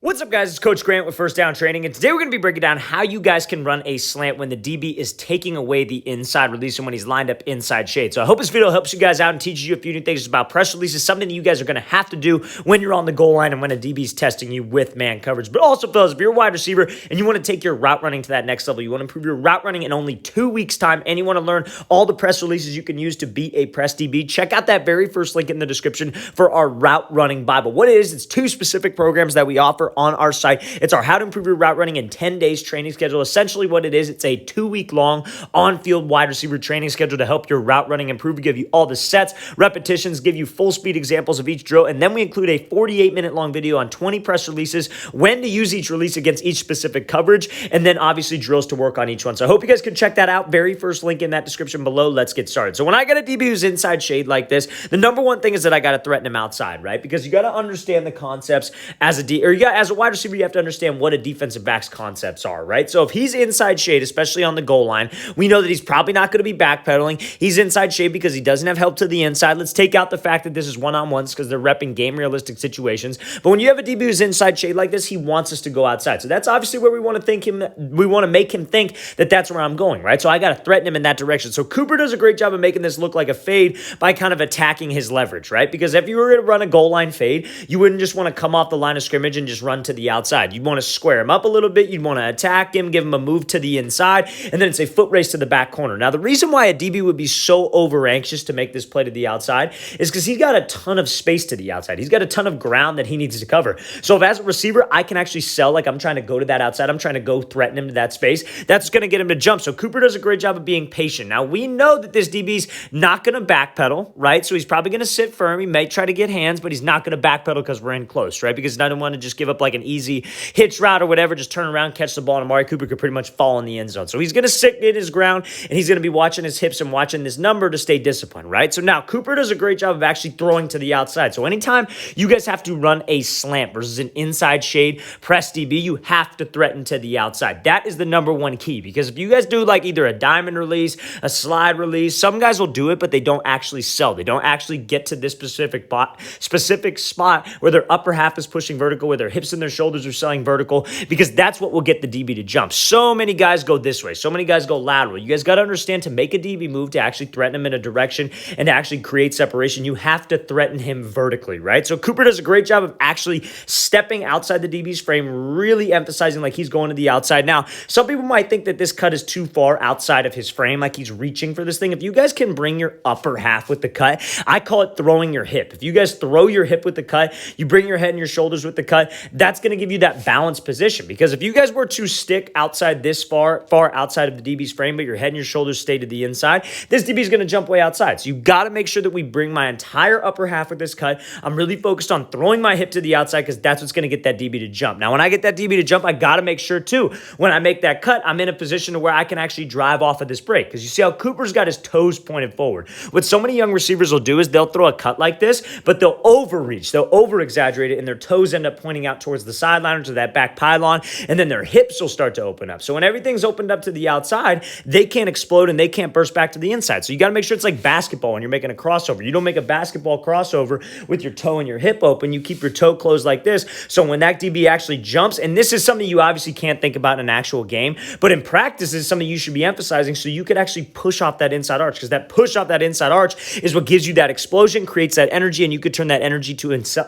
What's up, guys? It's Coach Grant with First Down Training, and today we're going to be breaking down how you guys can run a slant when the DB is taking away the inside release and when he's lined up inside shade. So I hope this video helps you guys out and teaches you a few new things about press releases, something that you guys are going to have to do when you're on the goal line and when a DB is testing you with man coverage. But also, fellas, if you're a wide receiver and you want to take your route running to that next level, you want to improve your route running in only 2 weeks' time, and you want to learn all the press releases you can use to be a press DB, check out that very first link in the description for our route running Bible. What it is, it's 2 specific programs that we offer on our site. It's our How to Improve Your Route Running in 10 Days training schedule. Essentially what it is, it's a 2-week-long on-field wide receiver training schedule to help your route running improve. We give you all the sets, repetitions, give you full speed examples of each drill, and then we include a 48-minute long video on 20 press releases, when to use each release against each specific coverage, and then obviously drills to work on each one. So I hope you guys can check that out. Very first link in that description below. Let's get started. So when I got a DB who's inside shade like this, the number one thing is that I got to threaten him outside, right? Because you got to understand the concepts as a wide receiver, you have to understand what a defensive back's concepts are, right? So if he's inside shade, especially on the goal line, we know that he's probably not going to be backpedaling. He's inside shade because he doesn't have help to the inside. Let's take out the fact that this is one-on-ones because they're repping game-realistic situations. But when you have a DB who's inside shade like this, he wants us to go outside. So that's obviously where we want to make him think that that's where I'm going, right? So I got to threaten him in that direction. So Cooper does a great job of making this look like a fade by kind of attacking his leverage, right? Because if you were going to run a goal line fade, you wouldn't just want to come off the line of scrimmage and just run to the outside. You'd want to square him up a little bit. You'd want to attack him, give him a move to the inside, and then it's a foot race to the back corner. Now, the reason why a DB would be so over anxious to make this play to the outside is because he's got a ton of space to the outside. He's got a ton of ground that he needs to cover. So if as a receiver, I can actually sell like I'm trying to go to that outside, I'm trying to go threaten him to that space, that's going to get him to jump. So Cooper does a great job of being patient. Now, we know that this DB's not going to backpedal, right? So he's probably going to sit firm. He may try to get hands, but he's not going to backpedal because we're in close, right? Because I don't want to just give up like an easy hitch route or whatever, just turn around, catch the ball, and Amari Cooper could pretty much fall in the end zone. So he's going to sit in his ground, and he's going to be watching his hips and watching this number to stay disciplined, right? So now Cooper does a great job of actually throwing to the outside. So anytime you guys have to run a slant versus an inside shade press DB, you have to threaten to the outside. That is the number one key, because if you guys do like either a diamond release, a slide release, some guys will do it, but they don't actually sell. They don't actually get to this specific spot where their upper half is pushing vertical, where their hips and their shoulders are selling vertical, because that's what will get the DB to jump. So many guys go this way. So many guys go lateral. You guys got to understand, to make a DB move, to actually threaten him in a direction and to actually create separation, you have to threaten him vertically, right? So Cooper does a great job of actually stepping outside the DB's frame, really emphasizing like he's going to the outside. Now, some people might think that this cut is too far outside of his frame, like he's reaching for this thing. If you guys can bring your upper half with the cut, I call it throwing your hip. If you guys throw your hip with the cut, you bring your head and your shoulders with the cut, that's going to give you that balanced position. Because if you guys were to stick outside this far outside of the DB's frame, but your head and your shoulders stay to the inside, this DB is going to jump way outside. So you got to make sure that we bring my entire upper half with this cut. I'm really focused on throwing my hip to the outside because that's what's going to get that DB to jump. Now, when I get that DB to jump, I got to make sure too, when I make that cut, I'm in a position to where I can actually drive off of this break. Because you see how Cooper's got his toes pointed forward. What so many young receivers will do is they'll throw a cut like this, but they'll overreach, they'll over-exaggerate it, and their toes end up pointing out towards the sideline or to that back pylon, and then their hips will start to open up. So when everything's opened up to the outside, they can't explode and they can't burst back to the inside. So you got to make sure it's like basketball when you're making a crossover. You don't make a basketball crossover with your toe and your hip open. You keep your toe closed like this. So when that DB actually jumps, and this is something you obviously can't think about in an actual game, but in practice is something you should be emphasizing so you could actually push off that inside arch, because that push off that inside arch is what gives you that explosion, creates that energy, and you could turn that energy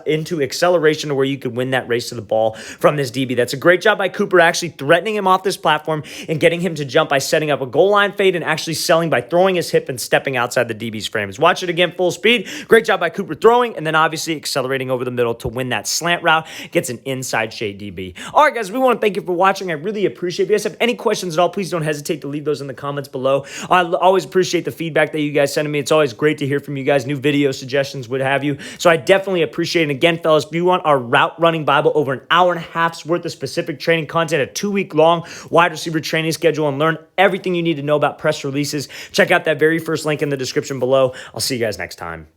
into acceleration to where you could win that race to the ball from this DB. That's a great job by Cooper actually threatening him off this platform and getting him to jump by setting up a goal line fade and actually selling by throwing his hip and stepping outside the DB's frames. Watch it again full speed. Great job by Cooper throwing and then obviously accelerating over the middle to win that slant route. Gets an inside shade DB. All right, guys, we want to thank you for watching. I really appreciate it. If you guys have any questions at all, please don't hesitate to leave those in the comments below. I always appreciate the feedback that you guys send me. It's always great to hear from you guys, new video suggestions, what have you. So I definitely appreciate it. And again, fellas, if you want our route running Bible, over an hour and a half's worth of specific training content, a 2-week-long wide receiver training schedule, and learn everything you need to know about press releases, check out that very first link in the description below. I'll see you guys next time.